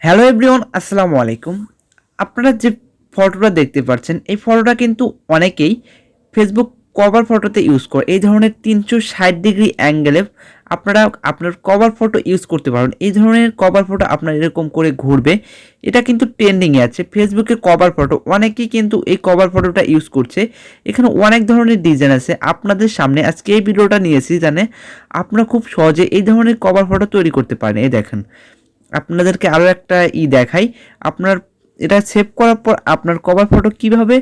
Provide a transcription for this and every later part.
Hello everyone, আসসালামু আলাইকুম। আপনারা যে ফটোটা দেখতে পাচ্ছেন, এই ফটোটা কিন্তু অনেকেই ফেসবুক কভার ফটোতে ইউজ করে। এই ধরনের 360 ডিগ্রি অ্যাঙ্গেলে আপনারা আপনার কভার ফটো ইউজ করতে পারেন। এই ধরনের কভার ফটো আপনার এরকম করে ঘুরবে। এটা কিন্তু ট্রেন্ডিংয়ে আছে ফেসবুকের কভার ফটো। অনেকেই কিন্তু এই কভার ফটোটা ইউজ করছে। এখানে অনেক ধরনের ডিজাইন আছে। আপনাদের সামনে আজকে এই ভিডিওটা নিয়েছি জানে আপনারা খুব সহজে এই ধরনের কভার ফটো তৈরি করতে পারেন। এই দেখেন, আপনাদেরকে আরও একটা দেখাই। আপনার এটা সেভ করার পর আপনার কভার ফটো কিভাবে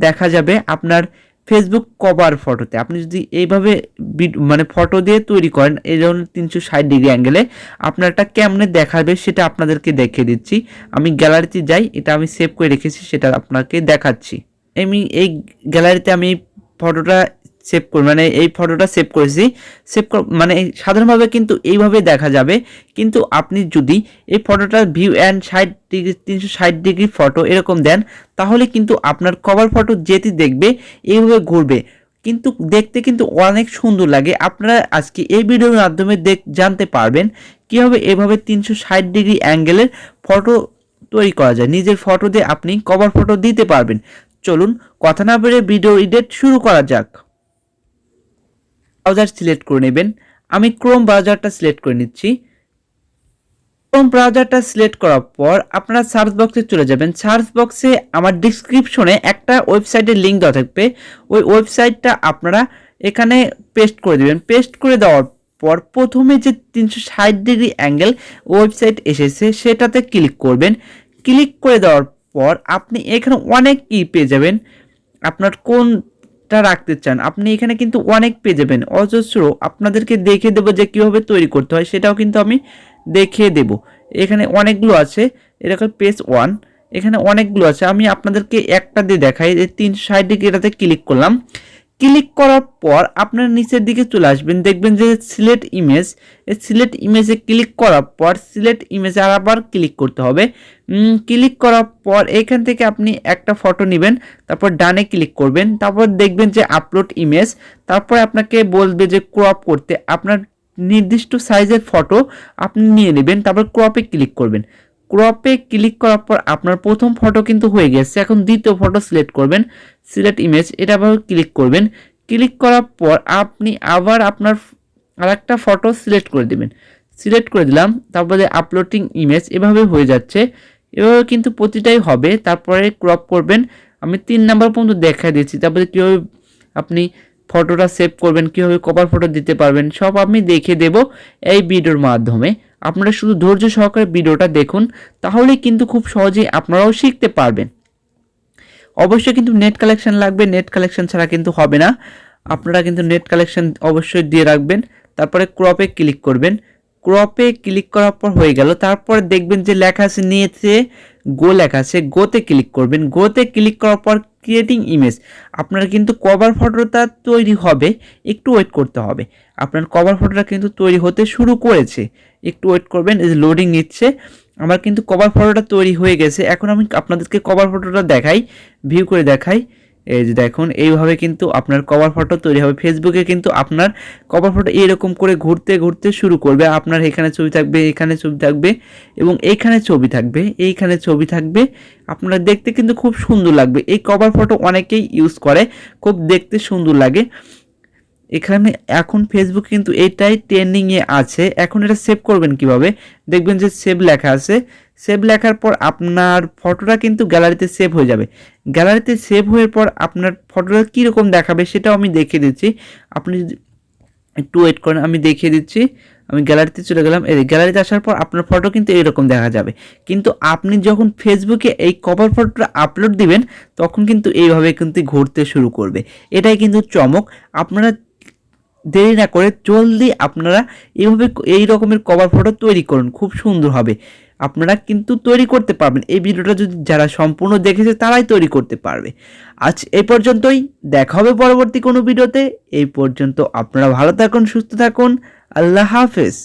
দেখা যাবে আপনার ফেসবুক কভার ফটোতে। আপনি যদি এইভাবে মানে ফটো দিয়ে তৈরি করেন এই ধরনের 360 ডিগ্রি অ্যাঙ্গেলে, আপনারটা কেমনে দেখাবে সেটা আপনাদেরকে দেখিয়ে দিচ্ছি। আমি গ্যালারিতে যাই, এটা আমি সেভ করে রেখেছি, সেটা আপনাকে দেখাচ্ছি। আমি এই গ্যালারিতে আমি ফটোটা সেভ করি, মানে এই ফটোটা সেভ করেছি। মানে সাধারণভাবে কিন্তু এইভাবে দেখা যাবে, কিন্তু আপনি যদি এই ফটোটা view and 60 degree 360 degree photo এরকম দেন, তাহলে কিন্তু আপনার কভার ফটো যেটি দেখবে এইভাবে ঘুরবে, কিন্তু দেখতে কিন্তু অনেক সুন্দর লাগে। আপনারা আজকে এই ভিডিওর মাধ্যমে জানতে পারবেন কীভাবে এভাবে 360 ডিগ্রি অ্যাঙ্গেলের ফটো তৈরি করা যায়। নিজের ফটো দিয়ে আপনি কভার ফটো দিতে পারবেন। চলুন কথা না বেরিয়ে ভিডিও এডিট শুরু করা যাক। ব্রাউজার সিলেক্ট করে নেবেন। আমি ক্রোম ব্রাউজারটা সিলেক্ট করে নিচ্ছি। ক্রোম ব্রাউজারটা সিলেক্ট করার পর আপনারা সার্চ বক্সে চলে যাবেন। সার্চ বক্সে আমার ডিসক্রিপশনে একটা ওয়েবসাইটের লিঙ্ক দেওয়া থাকবে। ওই ওয়েবসাইটটা আপনারা এখানে পেস্ট করে দেবেন। পেস্ট করে দেওয়ার পর প্রথমে যে 360 ডিগ্রি অ্যাঙ্গেল ওয়েবসাইট এসেছে সেটাতে ক্লিক করবেন। ক্লিক করে দেওয়ার পর আপনি এখানে অনেক কি পেয়ে যাবেন। আপনার কোনটা রাখতে চান আপনি এখানে কিন্তু অনেক পেয়ে যাবেন, অজস্র। আপনাদেরকে দেখিয়ে দেবো যে কীভাবে তৈরি করতে হয়, সেটাও কিন্তু আমি দেখিয়ে দেব। এখানে অনেকগুলো আছে, এরকম পেজ 1, এখানে অনেকগুলো আছে। আমি আপনাদেরকে একটা দিয়ে দেখাই। এই 360 ডিগ্রি এটাতে ক্লিক করলাম। ক্লিক করার পর আপনার নিচের দিকে চলে আসবেন, দেখবেন যে সিলেক্ট ইমেজ। এই সিলেক্ট ইমেজে ক্লিক করার পর সিলেক্ট ইমেজে আবার ক্লিক করতে হবে। ক্লিক করার পর এখান থেকে আপনি একটা ফটো নেবেন, তারপর ডানে ক্লিক করবেন, তারপর দেখবেন যে আপলোড ইমেজ। তারপর আপনাকে বলবে যে ক্রপ করতে, আপনার নির্দিষ্ট সাইজের ফটো আপনি নিয়ে নেবেন, তারপর ক্রপে ক্লিক করবেন। ক্রপে ক্লিক করার পর আপনার প্রথম ফটো কিন্তু হয়ে গেছে। এখন দ্বিতীয় ফটো সিলেক্ট করবেন, সিলেক্ট ইমেজ, এটা আবার ক্লিক করবেন। ক্লিক করার পর আপনি আবার আপনার আরেকটা ফটো সিলেক্ট করে দেবেন। সিলেক্ট করে দিলাম, তারপরে আপলোডিং ইমেজ, এভাবে হয়ে যাচ্ছে। এভাবে কিন্তু প্রতিটাই হবে। তারপরে ক্রপ করবেন। আমি 3 নাম্বার পর্যন্ত দেখাই দিচ্ছি। তারপরে কীভাবে আপনি ফটোটা সেভ করবেন, কীভাবে কভার ফটো দিতে পারবেন, সব আমি দেখিয়ে দেব এই ভিডিওর মাধ্যমে। আপনারা শুধু ধৈর্য সহকারে ভিডিওটা দেখুন, তাহলেই কিন্তু খুব সহজেই আপনারাও শিখতে পারবেন। অবশ্যই কিন্তু নেট কালেকশন লাগবে, নেট কালেকশন ছাড়া কিন্তু হবে না। আপনারা কিন্তু নেট কালেকশন অবশ্যই দিয়ে রাখবেন। তারপরে ক্রপে ক্লিক করবেন। ক্রপে ক্লিক করার পর হয়ে গেল। তারপরে দেখবেন যে লেখা আছে নিচে গো লেখা আছে, গোতে ক্লিক করবেন। গোতে ক্লিক করার পর ক্রিয়েটিং ইমেজ, আপনার কিন্তু কভার ফটোটা তৈরি হবে, একটু ওয়েট করতে হবে। আপনার কভার ফটোটা কিন্তু তৈরি হতে শুরু করেছে, একটু ওয়েট করবেন। এই যে লোডিং নিচ্ছে, আমার কিন্তু কভার ফটোটা তৈরি হয়ে গেছে। এখন আমি আপনাদেরকে কভার ফটোটা দেখাই, ভিউ করে দেখাই। এই যে দেখুন, এইভাবে কিন্তু আপনার কভার ফটো তৈরি হবে। ফেসবুকে কিন্তু আপনার কভার ফটো এরকম করে ঘুরতে ঘুরতে শুরু করবে। আপনার এখানে ছবি থাকবে, এখানে ছবি থাকবে, এবং এইখানে ছবি থাকবে, এইখানে ছবি থাকবে। আপনারা দেখতে কিন্তু খুব সুন্দর লাগবে। এই কভার ফটো অনেকেই ইউজ করে, খুব দেখতে সুন্দর লাগে। এখানে এখন ফেসবুক কিন্তু এটাই ট্রেন্ডিংয়ে আছে। এখন এটা সেভ করবেন কিভাবে, দেখবেন যে সেভ লেখা আছে। সেভ লেখার পর আপনার ফটোটা কিন্তু গ্যালারিতে সেভ হয়ে যাবে। গ্যালারিতে সেভ হওয়ার পর আপনার ফটোটা কীরকম দেখাবে সেটাও আমি দেখিয়ে দিচ্ছি। আপনি যদি একটু ওয়েট করেন, আমি দেখিয়ে দিচ্ছি। আমি গ্যালারিতে চলে গেলাম। এই গ্যালারিতে আসার পর আপনার ফটো কিন্তু এরকম দেখা যাবে। কিন্তু আপনি যখন ফেসবুকে এই কভার ফটোটা আপলোড দিবেন, তখন কিন্তু এইভাবে কিন্তু ঘুরতে শুরু করবে। এটাই কিন্তু চমক। আপনারা দেরি না করে জলদি আপনারা এইভাবে এই রকমের কভার ফটো তৈরি করুন, খুব সুন্দর হবে। আপনারা কিন্তু তৈরি করতে পারবেন। এই ভিডিওটা যদি যারা সম্পূর্ণ দেখেছে তারাই তৈরি করতে পারবে। আজ এই পর্যন্তই, দেখা হবে পরবর্তী কোনো ভিডিওতে। এই পর্যন্ত আপনারা ভালো থাকুন, সুস্থ থাকুন। আল্লাহ হাফেজ।